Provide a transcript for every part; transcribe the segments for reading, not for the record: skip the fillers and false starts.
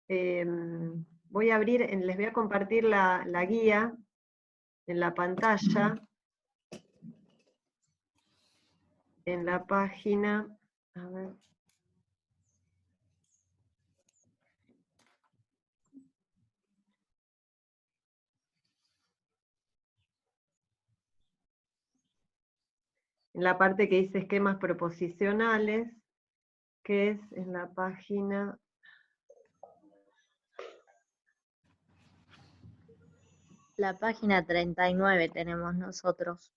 voy a abrir, les voy a compartir la guía en la pantalla, en la página, a ver. En la parte que dice esquemas proposicionales, que es en la página... La página 39 tenemos nosotros.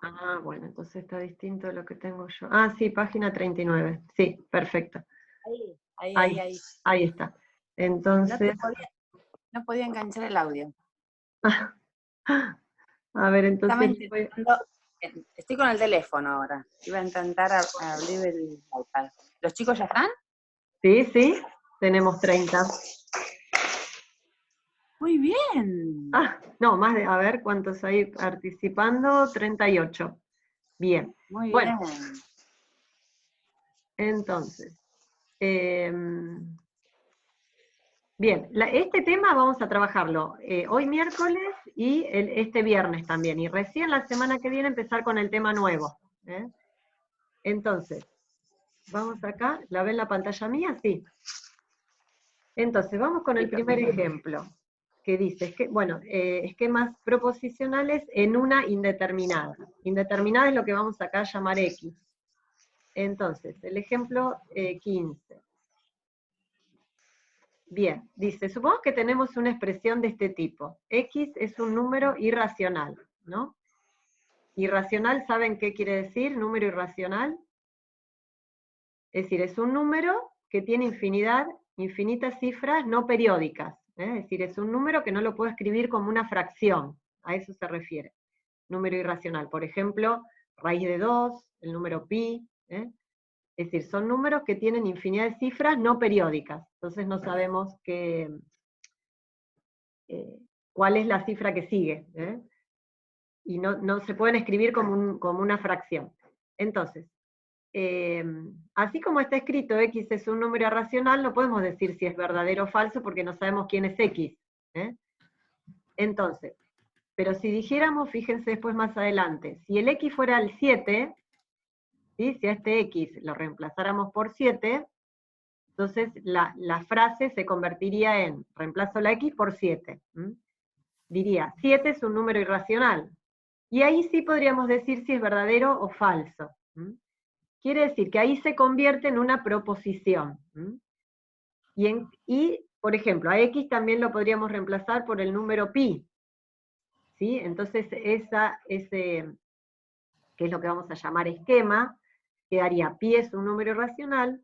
Ah, bueno, entonces está distinto de lo que tengo yo. Ah, sí, página 39. Sí, perfecto. Ahí está. Entonces... No podía enganchar el audio. A ver, entonces... Estoy con el teléfono ahora. Iba a intentar abrir el iPad. ¿Los chicos ya están? Sí, sí, tenemos 30. Muy bien. Ah, no, más de, a ver, ¿cuántos hay participando? 38. Bien. Muy bueno, bien. Entonces, bien, este tema vamos a trabajarlo hoy miércoles y este viernes también, y recién la semana que viene empezar con el tema nuevo. Entonces, vamos acá, ¿la ven la pantalla mía? Sí. Entonces, vamos con el primer ejemplo, que dice, esquemas proposicionales en una indeterminada. Indeterminada es lo que vamos acá a llamar X. Entonces, el ejemplo 15. Bien, dice, supongamos que tenemos una expresión de este tipo. X es un número irracional, ¿no? Irracional, ¿saben qué quiere decir? Número irracional. Es decir, es un número que tiene infinitas cifras no periódicas. Es decir, es un número que no lo puedo escribir como una fracción. A eso se refiere. Número irracional. Por ejemplo, raíz de 2, el número pi. Es decir, son números que tienen infinidad de cifras no periódicas. Entonces no sabemos cuál es la cifra que sigue. Y no se pueden escribir como una fracción. Entonces, así como está escrito X es un número irracional, no podemos decir si es verdadero o falso porque no sabemos quién es X. Entonces, pero si dijéramos, fíjense después más adelante, si el X fuera el 7, ¿sí? Si a este X lo reemplazáramos por 7, entonces la frase se convertiría en, reemplazo la X por 7. Diría, 7 es un número irracional. Y ahí sí podríamos decir si es verdadero o falso. Quiere decir que ahí se convierte en una proposición. Y, por ejemplo, a X también lo podríamos reemplazar por el número pi. ¿Sí? Entonces, ese, que es lo que vamos a llamar esquema, quedaría pi es un número irracional,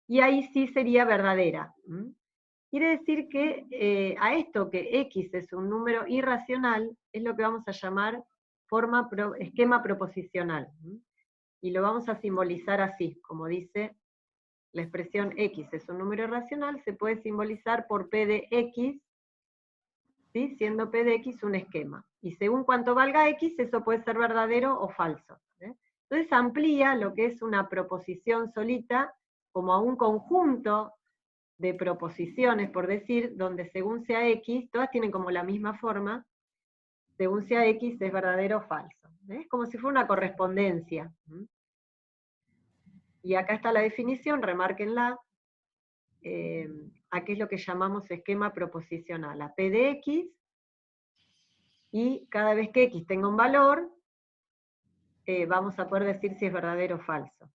y ahí sí sería verdadera. Quiere decir que a esto que X es un número irracional, es lo que vamos a llamar esquema proposicional. Y lo vamos a simbolizar así, como dice la expresión X es un número irracional, se puede simbolizar por P de X, ¿sí? Siendo P de X un esquema. Y según cuánto valga X, eso puede ser verdadero o falso. Entonces amplía lo que es una proposición solita como a un conjunto de proposiciones, por decir, donde según sea X, todas tienen como la misma forma, según sea X es verdadero o falso. Es como si fuera una correspondencia. Y acá está la definición, remárquenla, a qué es lo que llamamos esquema proposicional, a P de X, y cada vez que X tenga un valor, vamos a poder decir si es verdadero o falso.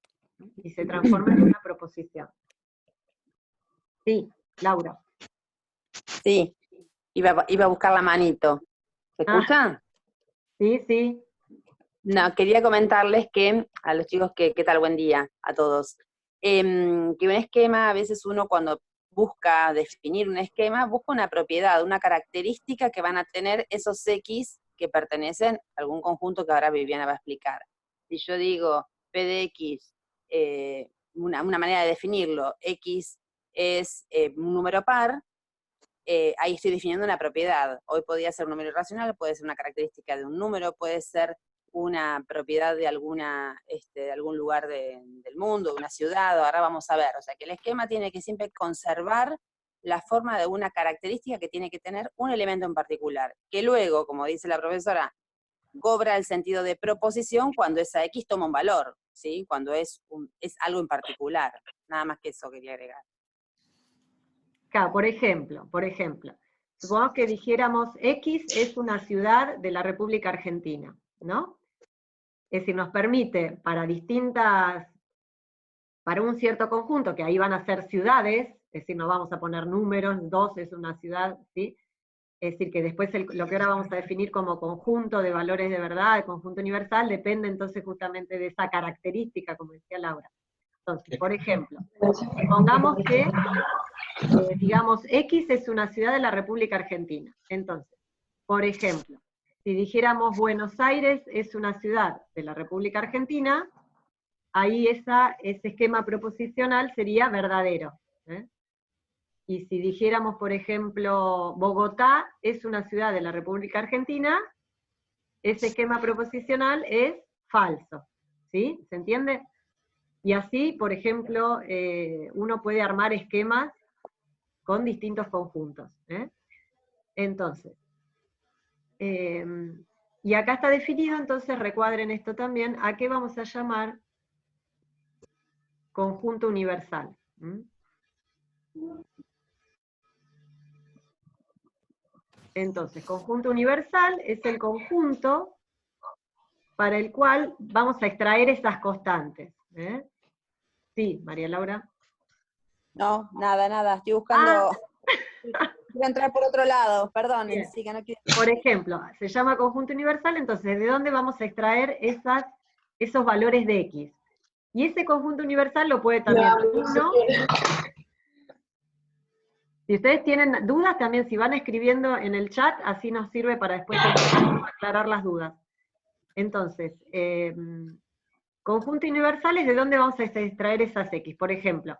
Y se transforma en una proposición. Sí, Laura. Sí, iba a buscar la manito. ¿Se escucha? Sí, sí. No, quería comentarles que, a los chicos, ¿qué tal? Buen día a todos. Que un esquema, a veces uno cuando busca definir un esquema, busca una propiedad, una característica que van a tener esos X que pertenecen a algún conjunto que ahora Viviana va a explicar. Si yo digo P de X, una manera de definirlo, X es un número par, ahí estoy definiendo una propiedad. Hoy podría ser un número irracional, puede ser una característica de un número, puede ser una propiedad de de algún lugar del mundo, de una ciudad, ahora vamos a ver. O sea que el esquema tiene que siempre conservar la forma de una característica que tiene que tener un elemento en particular, que luego, como dice la profesora, cobra el sentido de proposición cuando esa X toma un valor, ¿sí? Cuando es algo en particular. Nada más que eso quería agregar. Claro, por ejemplo, supongamos que dijéramos X es una ciudad de la República Argentina, ¿no? Es decir, nos permite para un cierto conjunto, que ahí van a ser ciudades, es decir, no vamos a poner números, 2 es una ciudad, ¿sí? Es decir, que después lo que ahora vamos a definir como conjunto de valores de verdad, de conjunto universal, depende entonces justamente de esa característica, como decía Laura. Entonces, por ejemplo, supongamos que, digamos, X es una ciudad de la República Argentina. Entonces, por ejemplo, si dijéramos Buenos Aires es una ciudad de la República Argentina, ahí ese esquema proposicional sería verdadero. Y si dijéramos, por ejemplo, Bogotá es una ciudad de la República Argentina, ese esquema proposicional es falso. ¿Sí? ¿Se entiende? Y así, por ejemplo, uno puede armar esquemas con distintos conjuntos. Entonces, y acá está definido, entonces recuadren esto también, ¿a qué vamos a llamar conjunto universal? Entonces, conjunto universal es el conjunto para el cual vamos a extraer esas constantes. Sí, María Laura. No, nada, estoy buscando... Quiero entrar por otro lado, perdón, sí, que no quiero... Por ejemplo, se llama conjunto universal, entonces, ¿de dónde vamos a extraer esos valores de X? Y ese conjunto universal lo puede también uno. Si ustedes tienen dudas, también si van escribiendo en el chat, así nos sirve para después aclarar las dudas. Entonces, conjunto universal es de dónde vamos a extraer esas X. Por ejemplo,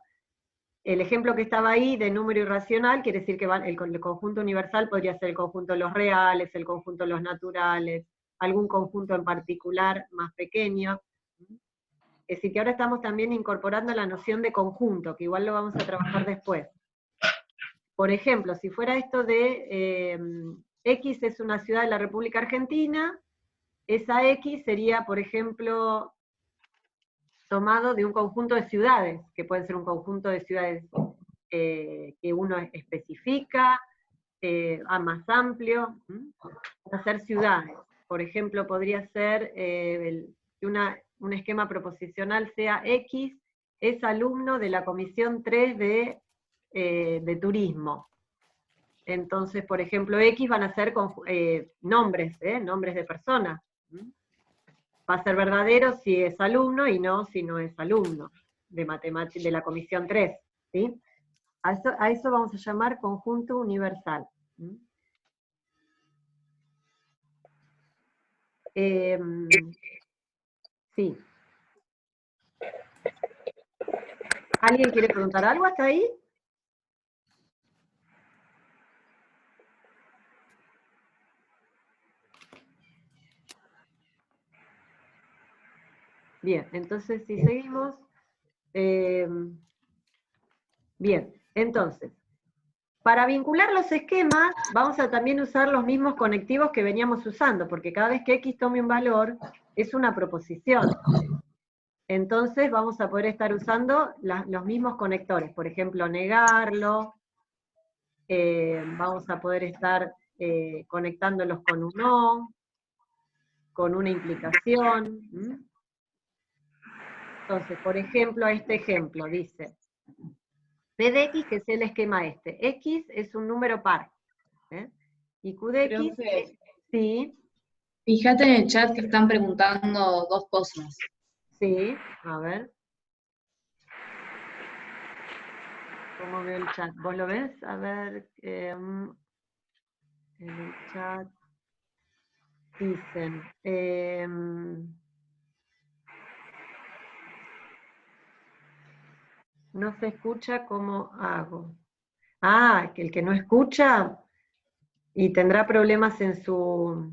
el ejemplo que estaba ahí de número irracional, quiere decir que el conjunto universal podría ser el conjunto de los reales, el conjunto de los naturales, algún conjunto en particular más pequeño. Es decir, que ahora estamos también incorporando la noción de conjunto, que igual lo vamos a trabajar después. Por ejemplo, si fuera esto de X es una ciudad de la República Argentina, esa X sería, por ejemplo, tomado de un conjunto de ciudades, que pueden ser un conjunto de ciudades que uno especifica, más amplio, hacer ciudades. Por ejemplo, podría ser que un esquema proposicional sea X es alumno de la Comisión 3 de Turismo. Entonces, por ejemplo, X van a ser nombres de personas. Va a ser verdadero si es alumno y no si no es alumno de matemáticas de la Comisión 3. ¿Sí? A eso vamos a llamar conjunto universal. Sí. ¿Alguien quiere preguntar algo hasta ahí? Bien, entonces si seguimos, bien, entonces, para vincular los esquemas, vamos a también usar los mismos conectivos que veníamos usando, porque cada vez que X tome un valor, es una proposición. Entonces vamos a poder estar usando los mismos conectores, por ejemplo, negarlo, vamos a poder estar conectándolos con un no, con una implicación. Entonces, por ejemplo, este ejemplo dice, P de X, que es el esquema este. X es un número par. Y Q de X, sí. Fíjate en el chat que están preguntando dos cosas. Sí, a ver. ¿Cómo veo el chat? ¿Vos lo ves? A ver, en el chat dicen, no se escucha, ¿cómo hago? Ah, que el que no escucha y tendrá problemas en su...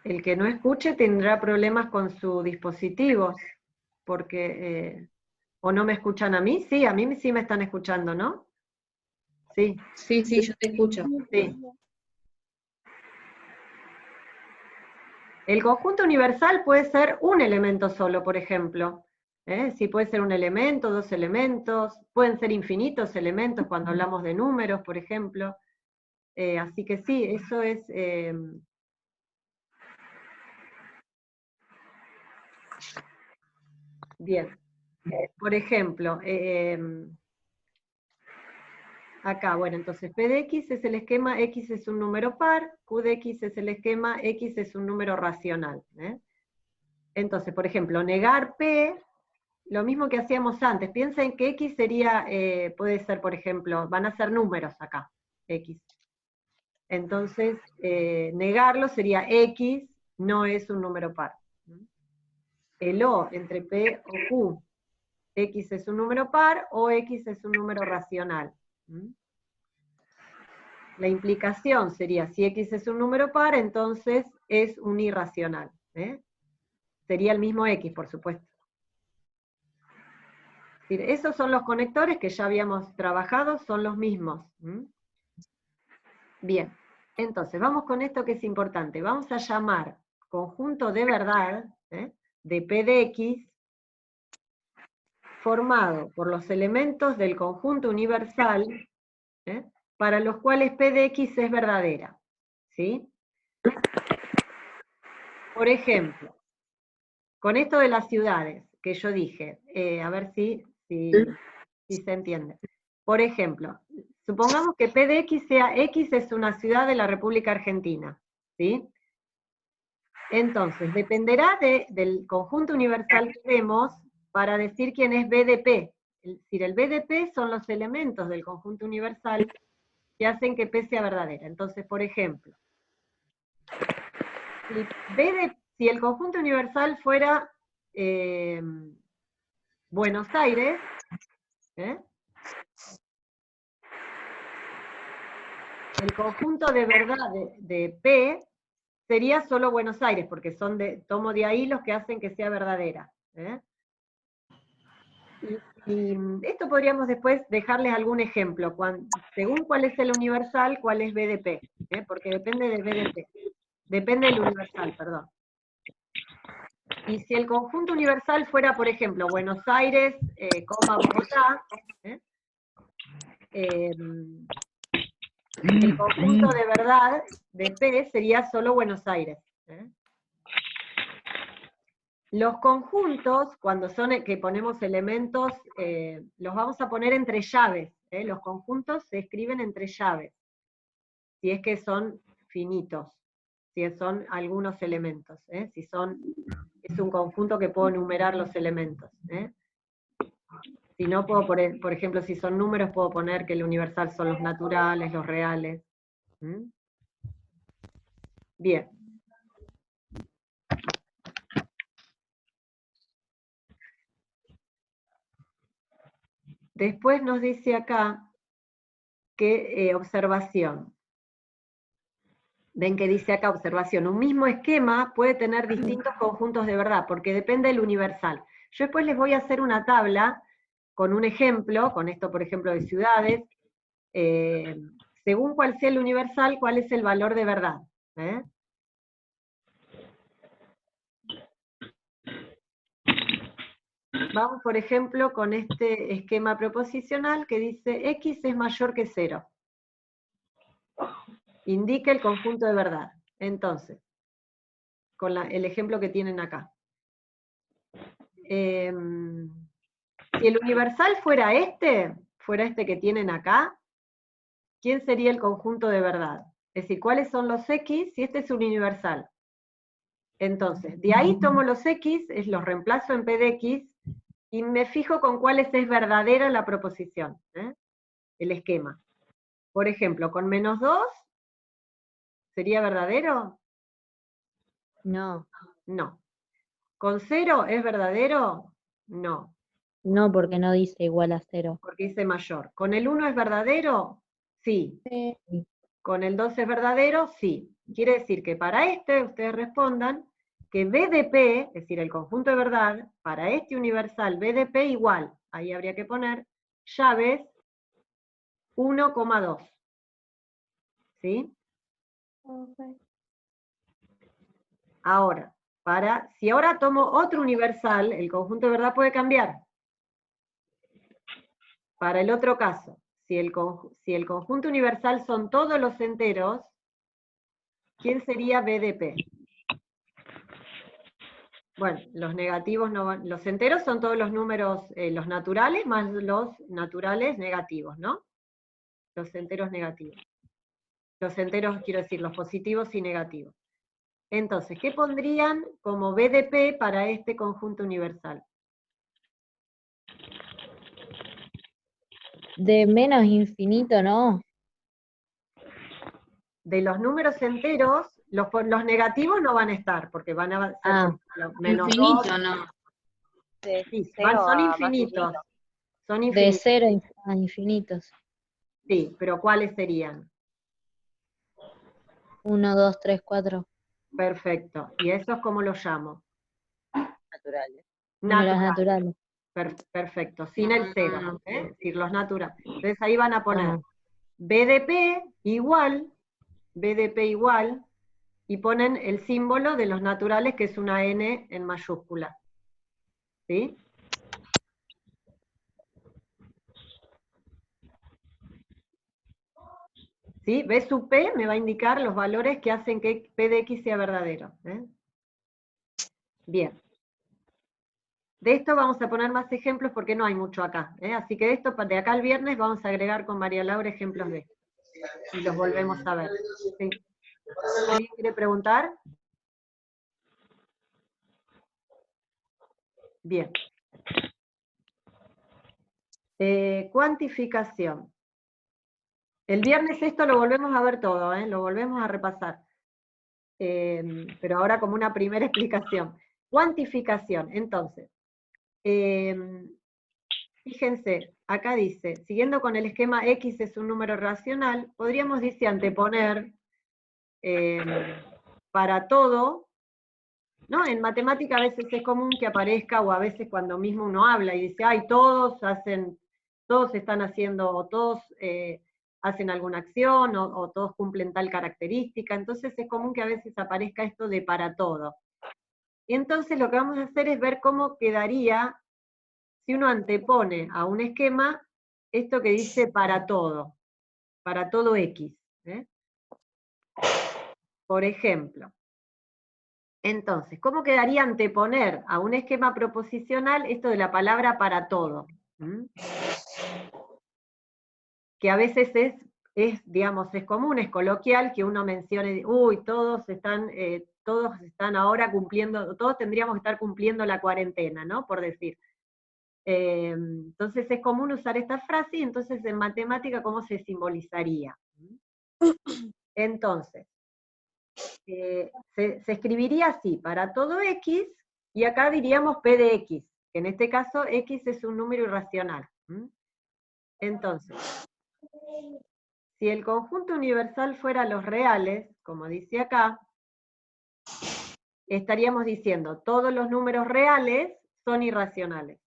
El que no escuche tendrá problemas con su dispositivo, porque ¿O no me escuchan a mí? Sí, a mí sí me están escuchando, ¿no? Sí, Sí, sí, yo te escucho. sí. El conjunto universal puede ser un elemento solo, por ejemplo. Sí, puede ser un elemento, dos elementos, pueden ser infinitos elementos cuando hablamos de números, por ejemplo. Así que sí, eso es... Bien. Por ejemplo, acá, bueno, entonces P de X es el esquema, X es un número par, Q de X es el esquema, X es un número racional. Entonces, por ejemplo, negar P, lo mismo que hacíamos antes, piensen que X sería, puede ser, por ejemplo, van a ser números acá, X. Entonces, negarlo sería X no es un número par. El O entre P o Q, X es un número par o X es un número racional. La implicación sería, si X es un número par, entonces es un irracional. Sería el mismo X, por supuesto. Es decir, esos son los conectores que ya habíamos trabajado, son los mismos. Bien, entonces vamos con esto que es importante. Vamos a llamar conjunto de verdad, de P de X, formado por los elementos del conjunto universal, para los cuales P de X es verdadera. ¿Sí? Por ejemplo, con esto de las ciudades, que yo dije, a ver si se entiende. Por ejemplo, supongamos que P de X sea X es una ciudad de la República Argentina, ¿sí? Entonces, dependerá del conjunto universal que vemos para decir quién es B de P. Es decir, el B de P son los elementos del conjunto universal que hacen que P sea verdadera. Entonces, por ejemplo, si el conjunto universal fuera Buenos Aires, el conjunto de verdad de P sería solo Buenos Aires, porque tomo de ahí los que hacen que sea verdadera. Y esto podríamos después dejarles algún ejemplo, según cuál es el universal, cuál es B de P, porque depende de B de P. Depende del universal, perdón. Y si el conjunto universal fuera, por ejemplo, Buenos Aires, Bogotá, el conjunto de verdad de P sería solo Buenos Aires. Los conjuntos, cuando son que ponemos elementos, los vamos a poner entre llaves. Los conjuntos se escriben entre llaves, si es que son finitos, si son algunos elementos, si es un conjunto que puedo numerar los elementos. Si no, puedo poner, por ejemplo, si son números, puedo poner que el universal son los naturales, los reales. Bien. Después nos dice acá que observación. Ven que dice acá observación. Un mismo esquema puede tener distintos conjuntos de verdad, porque depende del universal. Yo después les voy a hacer una tabla con un ejemplo, con esto por ejemplo de ciudades, según cuál sea el universal, cuál es el valor de verdad. Vamos, por ejemplo, con este esquema proposicional que dice X es mayor que 0. Indica el conjunto de verdad. Entonces, con el ejemplo que tienen acá. Si el universal fuera este que tienen acá, ¿quién sería el conjunto de verdad? Es decir, ¿cuáles son los X si este es un universal? Entonces, de ahí tomo los X, los reemplazo en P de X, y me fijo con cuáles es verdadera la proposición, el esquema. Por ejemplo, con -2, ¿sería verdadero? No, No. ¿Con 0 es verdadero? No, no porque no dice igual a 0. porque dice mayor. ¿Con el 1 es verdadero? Sí. Sí. ¿Con el 2 es verdadero? Sí. Quiere decir que para ustedes respondan que B de P, es decir, el conjunto de verdad, para este universal B de P igual ahí habría que poner llaves 1,2. ¿Sí? Ahora, si ahora tomo otro universal, el conjunto de verdad puede cambiar. Para el otro caso, si el conjunto universal son todos los enteros, ¿quién sería B de P? Bueno, los negativos no van, los enteros son todos los números, los naturales más los naturales negativos, ¿no? Los enteros negativos. Los enteros, quiero decir, los positivos y negativos. Entonces, ¿qué pondrían como B de P para este conjunto universal? De menos infinito, ¿no? De los números enteros, los negativos no van a estar, porque van a ser, Ah. por ejemplo, menos 2. Infinito, no. De Sí, cero son a más infinitos. Son De infinitos. 0 a infinitos. Sí, pero ¿cuáles serían? 1, 2, 3, 4. Perfecto. ¿Y esos cómo los llamo? naturales. Números Naturales. naturales. Perfecto, sin el cero, es decir, los naturales. Entonces ahí van a poner Ah. BDP igual, y ponen el símbolo de los naturales, que es una N en mayúscula. ¿Sí? ¿Sí? B sub P me va a indicar los valores que hacen que P de X sea verdadero. Bien. De esto vamos a poner más ejemplos porque no hay mucho acá. Así que de acá al viernes vamos a agregar con María Laura ejemplos de esto. Y los volvemos a ver. ¿Sí? ¿Alguien quiere preguntar? Bien. Cuantificación. El viernes esto lo volvemos a ver todo, lo volvemos a repasar. Pero ahora como una primera explicación. Cuantificación, entonces. Fíjense, acá dice, siguiendo con el esquema X es un número racional, podríamos, dice, anteponer para todo, ¿no? En matemática a veces es común que aparezca, o a veces cuando mismo uno habla y dice, ay, todos están haciendo, o todos hacen alguna acción, o todos cumplen tal característica, entonces es común que a veces aparezca esto de para todo. Y entonces lo que vamos a hacer es ver cómo quedaría si uno antepone a un esquema esto que dice para todo X. Por ejemplo, entonces, ¿cómo quedaría anteponer a un esquema proposicional esto de la palabra para todo? Que a veces digamos, es común, es coloquial que uno mencione, uy, todos están ahora cumpliendo, todos tendríamos que estar cumpliendo la cuarentena, ¿no? Por decir. Entonces es común usar esta frase, y entonces en matemática, ¿cómo se simbolizaría? Entonces, se escribiría así, para todo X, y acá diríamos P de X, que en este caso X es un número irracional. Entonces, si el conjunto universal fuera los reales, como dice acá, estaríamos diciendo, todos los números reales son irracionales.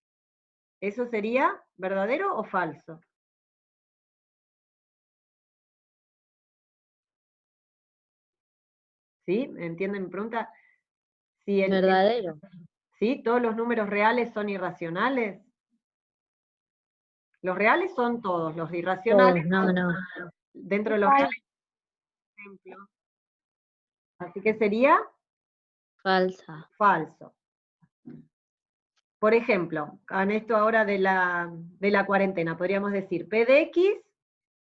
¿Eso sería verdadero o falso? ¿Sí? ¿Entienden mi pregunta? Si Verdadero. ¿Sí? ¿Todos los números reales son irracionales? Los reales son todos, los irracionales Todos, no. dentro de los reales, por ejemplo. Así que sería Falsa. falso. Por ejemplo, en esto ahora de la cuarentena, podríamos decir P de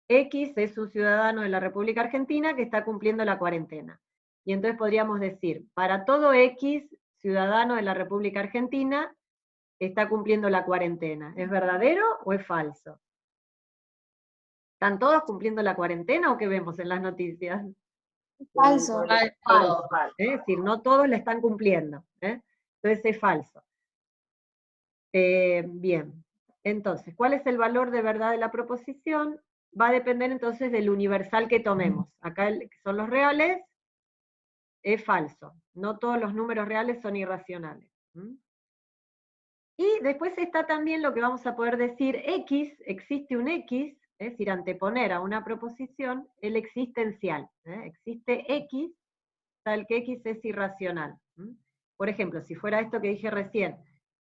X es un ciudadano de la República Argentina que está cumpliendo la cuarentena. Y entonces podríamos decir, para todo X, ciudadano de la República Argentina, está cumpliendo la cuarentena. ¿Es verdadero o es falso? ¿Están todos cumpliendo la cuarentena o qué vemos en las noticias? Falso. Falso. Es decir, no todos la están cumpliendo. Entonces es falso. Bien. Entonces, ¿cuál es el valor de verdad de la proposición? Va a depender entonces del universal que tomemos. Acá son los reales, es falso. No todos los números reales son irracionales. Y después está también lo que vamos a poder decir X, existe un X, es decir, anteponer a una proposición el existencial. Existe X, tal que X es irracional. Por ejemplo, si fuera esto que dije recién,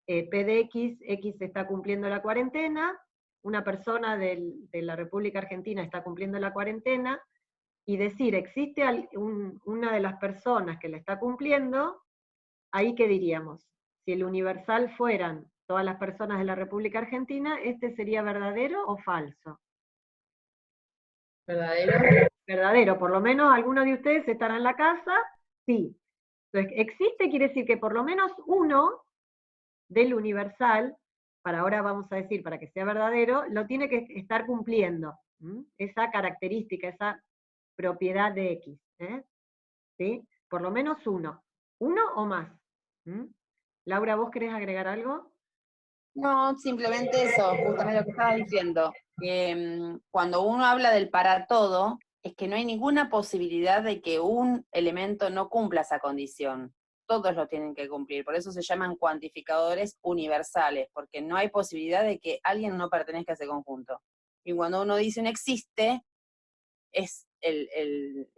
P de X, X está cumpliendo la cuarentena, una persona de la República Argentina está cumpliendo la cuarentena, y decir existe una de las personas que la está cumpliendo, ahí ¿qué diríamos? Si el universal fueran todas las personas de la República Argentina, ¿este sería verdadero o falso? ¿Verdadero? Verdadero, por lo menos algunos de ustedes estarán en la casa, sí. Entonces, existe quiere decir que por lo menos uno del universal, para ahora vamos a decir, para que sea verdadero, lo tiene que estar cumpliendo, esa característica, esa propiedad de X, ¿sí? Por lo menos uno o más. Laura, ¿vos querés agregar algo? No, simplemente eso, justamente lo que estabas diciendo, que cuando uno habla del para todo, es que no hay ninguna posibilidad de que un elemento no cumpla esa condición. Todos lo tienen que cumplir, por eso se llaman cuantificadores universales, porque no hay posibilidad de que alguien no pertenezca a ese conjunto. Y cuando uno dice un existe, es el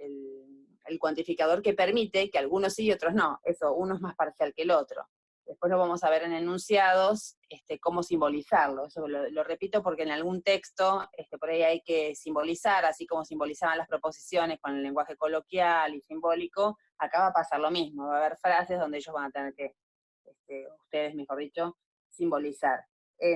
cuantificador que permite que algunos sí y otros no. Eso, uno es más parcial que el otro. Después lo vamos a ver en enunciados, cómo simbolizarlo. Eso lo repito porque en algún texto por ahí hay que simbolizar, así como simbolizaban las proposiciones con el lenguaje coloquial y simbólico, acá va a pasar lo mismo. Va a haber frases donde ellos van a tener que, ustedes mejor dicho, simbolizar.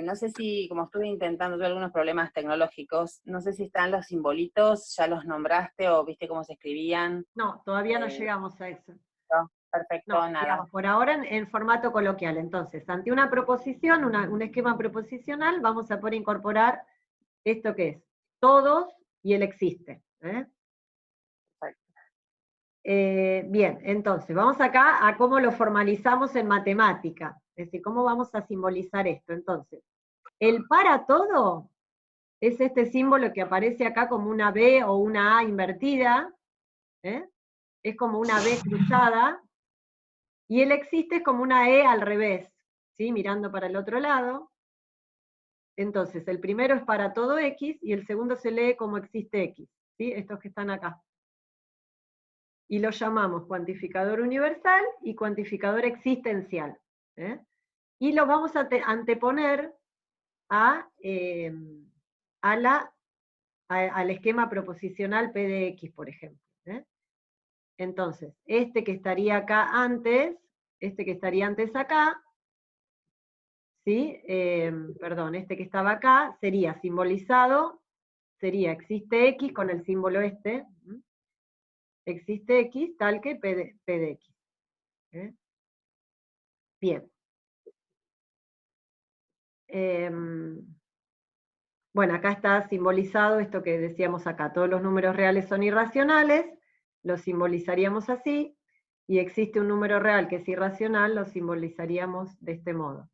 No sé si, como estuve intentando, tuve algunos problemas tecnológicos, no sé si están los simbolitos, ya los nombraste o viste cómo se escribían. No, todavía no llegamos a eso. No, perfecto, No, nada. digamos, por ahora en formato coloquial. Entonces, ante una proposición, un esquema proposicional, vamos a poder incorporar esto que es todos y el existe. Bien, entonces, vamos acá a cómo lo formalizamos en matemática. Es decir, cómo vamos a simbolizar esto. Entonces, el para todo es este símbolo que aparece acá como una B o una A invertida, es como una B cruzada, y el existe es como una E al revés, ¿sí? Mirando para el otro lado. Entonces, el primero es para todo X, y el segundo se lee como existe X, ¿sí? Estos que están acá. Y lo llamamos cuantificador universal y cuantificador existencial. Y los vamos a anteponer al esquema proposicional P de X, por ejemplo. Entonces, este que estaría acá antes, acá, ¿sí? Perdón, este que estaba acá, sería simbolizado, sería existe X con el símbolo este, existe X tal que P de X. Bien. Bueno, acá está simbolizado esto que decíamos acá, todos los números reales son irracionales, los simbolizaríamos así, y existe un número real que es irracional, lo simbolizaríamos de este modo.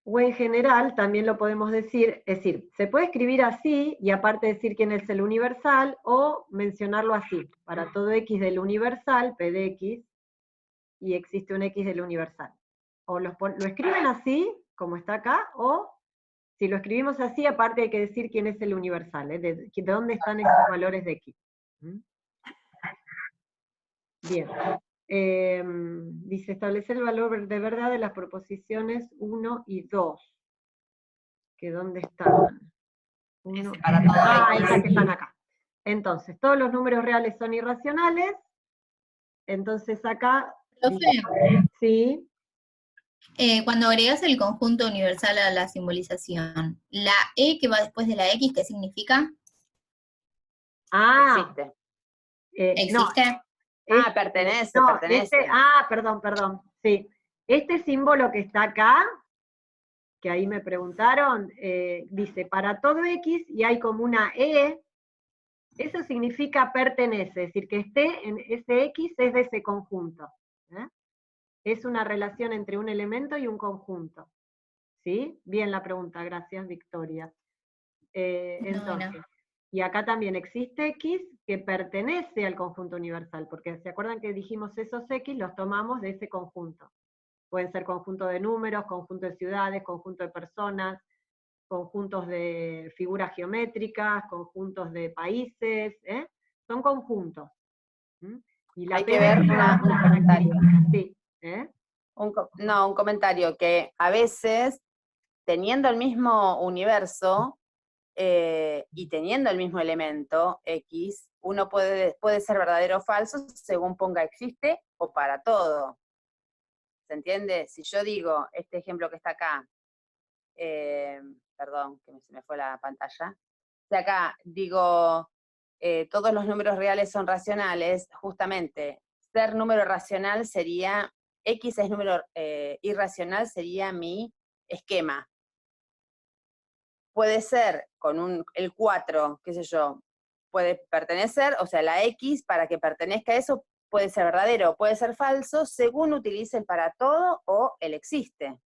O en general, también lo podemos decir, es decir, se puede escribir así, y aparte decir quién es el universal, o mencionarlo así, para todo X del universal, P de X, y existe un X del universal. O lo escriben así, como está acá, o si lo escribimos así, aparte hay que decir quién es el universal, de dónde están esos valores de X. Bien. Dice, establecer el valor de verdad de las proposiciones 1 y 2. ¿Que dónde están? Estas que están acá. Entonces, todos los números reales son irracionales. Entonces acá... Profe, sí. Cuando agregas el conjunto universal a la simbolización, la E que va después de la X, ¿qué significa? Existe. ¿Existe? Pertenece, no, pertenece. Perdón, sí. Este símbolo que está acá, que ahí me preguntaron, dice para todo X y hay como una E, eso significa pertenece, es decir, que esté en ese X es de ese conjunto. Es una relación entre un elemento y un conjunto. ¿Sí? Bien la pregunta, gracias Victoria. Entonces, Y acá también existe X que pertenece al conjunto universal, porque ¿se acuerdan que dijimos esos X los tomamos de ese conjunto? Pueden ser conjunto de números, conjunto de ciudades, conjunto de personas, conjuntos de figuras geométricas, conjuntos de países, ¿eh? Son conjuntos. ¿Mm? Y la Hay P que de ver X un una comentario. característica. Sí, ¿eh? Un comentario que a veces, teniendo el mismo universo y teniendo el mismo elemento, X, uno puede ser verdadero o falso según ponga existe o para todo. ¿Se entiende? Si yo digo, este ejemplo que está acá, perdón, que se me fue la pantalla, de acá digo, todos los números reales son racionales, justamente, ser número racional sería, X es número irracional, sería mi esquema. Puede ser con el 4, qué sé yo, puede pertenecer, o sea, la X para que pertenezca a eso puede ser verdadero o puede ser falso, según utilice el para todo o el existe.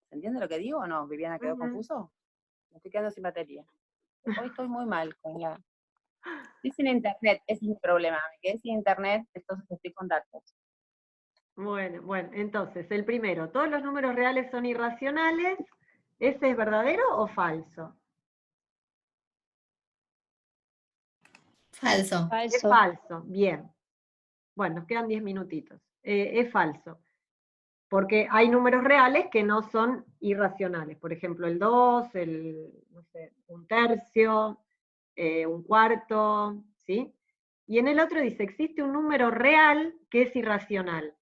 ¿Se entiende lo que digo o no? ¿Viviana quedó confuso? Me estoy quedando sin batería. Hoy estoy muy mal con la... Estoy sin internet, ese es mi problema. Me quedé sin internet, entonces estoy con datos. Bueno, entonces, el primero, ¿todos los números reales son irracionales? ¿Ese es verdadero o falso? Falso. Es Falso. falso, bien. Bueno, nos quedan 10 minutitos. Es falso. Porque hay números reales que no son irracionales. Por ejemplo, el 2, no sé, un tercio, un cuarto, ¿sí? Y en el otro dice, existe un número real que es irracional.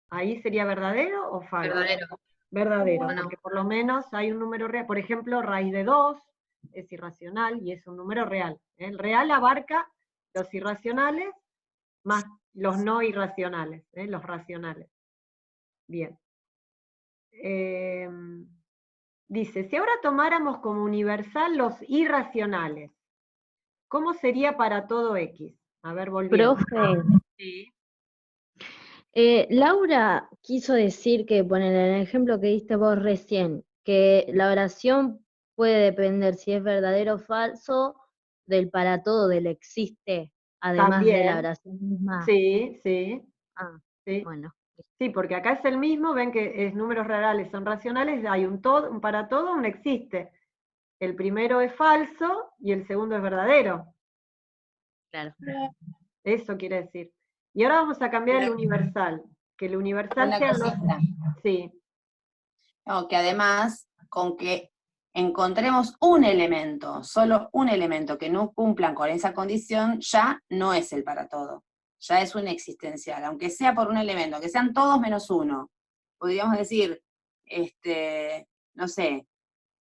¿Ahí sería verdadero o falso? Verdadero. Verdadero, ¿O no? porque por lo menos hay un número real. Por ejemplo, raíz de 2 es irracional y es un número real. El real abarca los irracionales más los no irracionales, los racionales. Bien. Dice, si ahora tomáramos como universal los irracionales, ¿cómo sería para todo X? A ver, volviendo. Profe, Sí. Laura quiso decir que, poner en el ejemplo que diste vos recién, que la oración puede depender si es verdadero o falso del para todo, del existe, además de la También, oración misma. sí, sí, Ah, sí. bueno. Sí, porque acá es el mismo, ven que es números reales son racionales, hay un todo, un para todo, un existe. El primero es falso y el segundo es verdadero. Claro. Eso quiere decir. Y ahora vamos a cambiar el universal. Que el universal Una sean los... cosita. Sí, No, que además, con que encontremos un elemento, solo un elemento que no cumplan con esa condición, ya no es el para todo. Ya es un existencial, aunque sea por un elemento, que sean todos menos uno. Podríamos decir, no sé,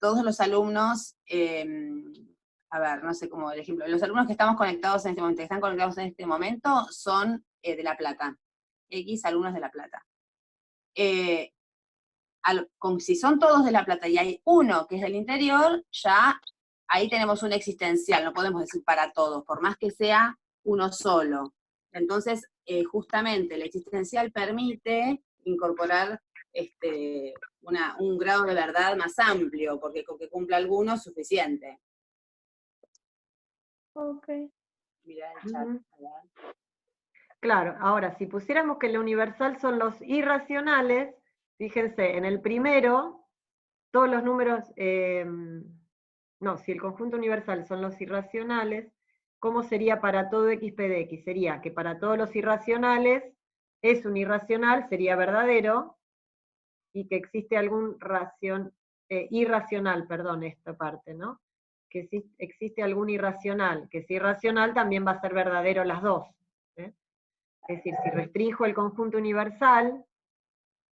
todos los alumnos, a ver, no sé cómo el ejemplo, los alumnos que estamos conectados en este momento, que están conectados en este momento, son de La Plata, X alumnos de La Plata. Si son todos de La Plata y hay uno que es del interior, ya ahí tenemos un existencial, no podemos decir para todos, por más que sea uno solo. Entonces, justamente el existencial permite incorporar un grado de verdad más amplio, porque con que cumpla alguno es suficiente. Ok. Mirá el chat. claro. Ahora, si pusiéramos que el universal son los irracionales, fíjense, en el primero, todos los números, no, si el conjunto universal son los irracionales, ¿cómo sería para todo x p de x? Sería que para todos los irracionales es un irracional, sería verdadero, y que existe algún irracional, perdón, esta parte, ¿no? Que existe algún irracional, que es irracional también va a ser verdadero las dos. ¿eh? Es decir, si restringo el conjunto universal,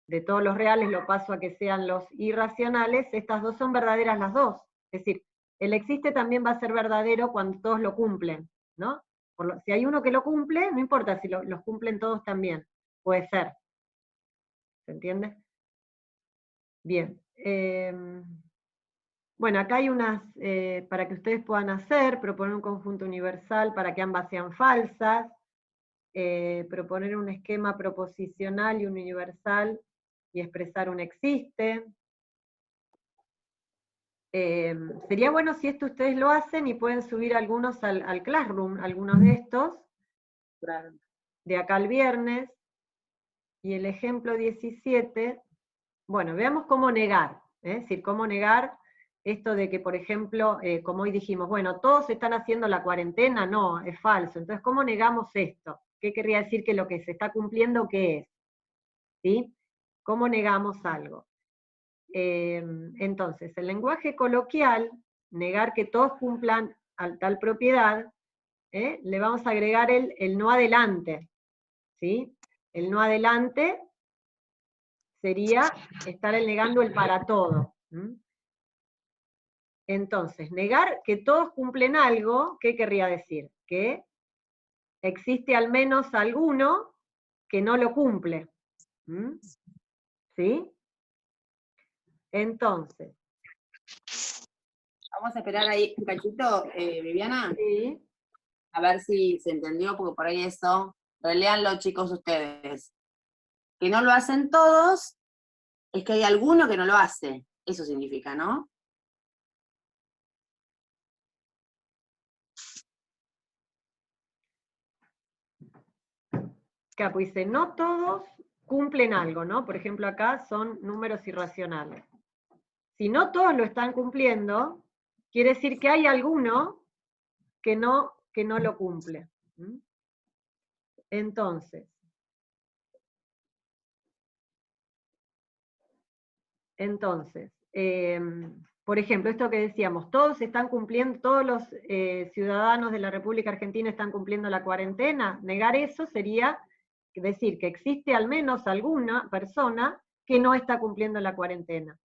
de todos los reales lo paso a que sean los irracionales, estas dos son verdaderas las dos. Es decir, el existe también va a ser verdadero cuando todos lo cumplen, ¿no? Si hay uno que lo cumple, no importa si los cumplen todos también, puede ser. ¿Se entiende? Bien. Bueno, acá hay unas, para que ustedes puedan hacer, proponer un conjunto universal para que ambas sean falsas, proponer un esquema proposicional y un universal y expresar un existe. sería bueno si esto ustedes lo hacen y pueden subir algunos al Classroom, algunos de estos, de acá al viernes, y el ejemplo 17, bueno, veamos cómo negar, es decir, cómo negar esto de que, por ejemplo, como hoy dijimos, bueno, todos están haciendo la cuarentena, no, es falso, entonces, ¿cómo negamos esto? ¿Qué querría decir que lo que se está cumpliendo, qué es? ¿Sí? ¿Cómo negamos algo? Entonces, el lenguaje coloquial, negar que todos cumplan tal propiedad, le vamos a agregar el no adelante, ¿sí? El no adelante sería estar negando el para todo. Entonces, negar que todos cumplen algo, ¿qué querría decir? Que existe al menos alguno que no lo cumple. ¿Sí? Entonces. Vamos a esperar ahí un cachito, Viviana. Sí. A ver si se entendió, porque por ahí eso, releanlo chicos ustedes. Que no lo hacen todos, es que hay alguno que no lo hace. Eso significa, ¿no? Acá pues dice, no todos cumplen algo, ¿no? Por ejemplo, acá son números irracionales. Si no todos lo están cumpliendo, quiere decir que hay alguno que no lo cumple. Entonces, por ejemplo, esto que decíamos, todos están cumpliendo, todos los ciudadanos de la República Argentina están cumpliendo la cuarentena. Negar eso sería decir que existe al menos alguna persona que no está cumpliendo la cuarentena.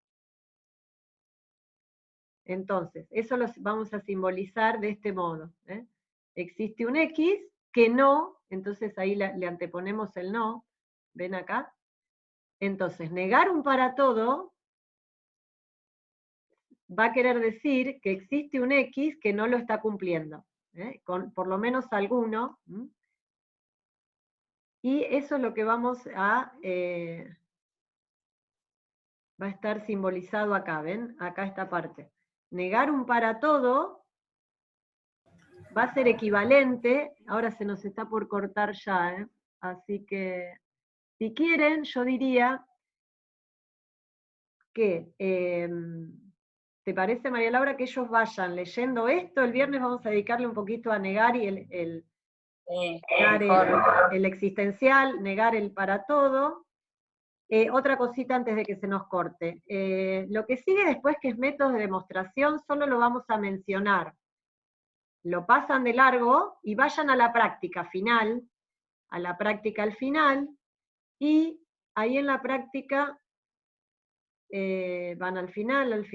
Entonces, eso lo vamos a simbolizar de este modo. Existe un X que no, entonces ahí le anteponemos el no, ¿ven acá? Entonces, negar un para todo va a querer decir que existe un X que no lo está cumpliendo, con por lo menos alguno, y eso es lo que vamos a... va a estar simbolizado acá, ¿ven? Acá esta parte. Negar un para todo va a ser equivalente, ahora se nos está por cortar ya, así que si quieren, yo diría que, ¿te parece, María Laura, que ellos vayan leyendo esto? El viernes vamos a dedicarle un poquito a negar y el existencial, negar el para todo. Otra cosita antes de que se nos corte. Lo que sigue después, que es métodos de demostración, solo lo vamos a mencionar. Lo pasan de largo y vayan a la práctica final, al final, y ahí en la práctica van al final.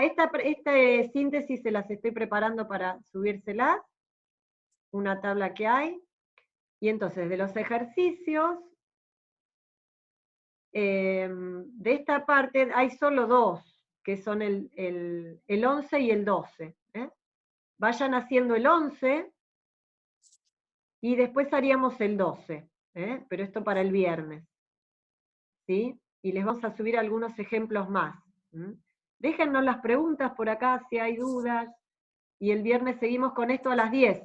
Esta síntesis se las estoy preparando para subírselas, una tabla que hay, y entonces de los ejercicios, de esta parte hay solo dos, que son el 11 y el 12. Vayan haciendo el 11, y después haríamos el 12, pero esto para el viernes. ¿Sí? Y les vamos a subir algunos ejemplos más. Déjennos las preguntas por acá si hay dudas, y el viernes seguimos con esto a las 10.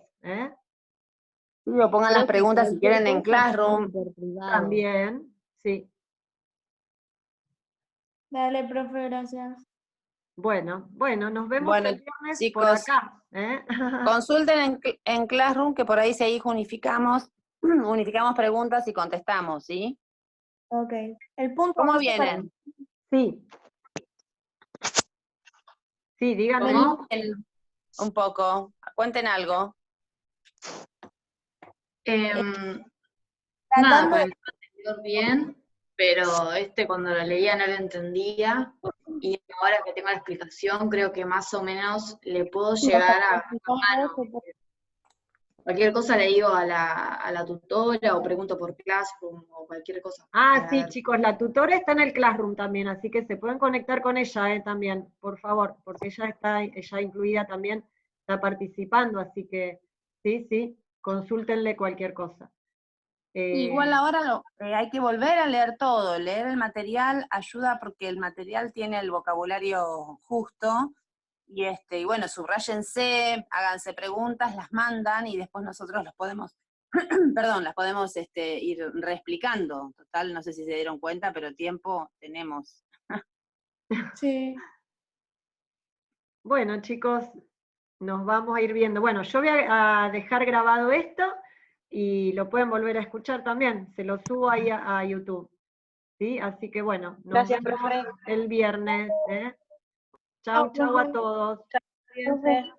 Sí, o pongan las preguntas si quieren en Classroom. También, sí. Dale, profe, gracias. Bueno, nos vemos el viernes chicos, por acá. Consulten en Classroom, que por ahí si ahí unificamos preguntas y contestamos, ¿sí? Ok. El punto. ¿Cómo vienen? Sí. Sí, díganme. ¿Cómo vienen? Un poco. Cuenten algo. Nada, con el anterior bien, pero cuando lo leía no lo entendía, y ahora que tengo la explicación creo que más o menos le puedo llegar a mano. Cualquier cosa le digo a la tutora o pregunto por Classroom o cualquier cosa. Sí, chicos, la tutora está en el Classroom también, así que se pueden conectar con ella también, por favor, porque ella está incluida también, está participando, así que sí, consúltenle cualquier cosa. Igual ahora hay que volver a leer todo, leer el material ayuda porque el material tiene el vocabulario justo, y bueno, subráyense, háganse preguntas, las mandan, y después nosotros los podemos, perdón, las podemos ir reexplicando. Total, no sé si se dieron cuenta, pero tiempo tenemos. Sí. Bueno, chicos, nos vamos a ir viendo. Bueno, yo voy a dejar grabado esto y lo pueden volver a escuchar también. Se lo subo ahí a YouTube. ¿Sí? Así que bueno, nos Gracias, vemos profe. el viernes. Chau, chau a todos. Cuídense.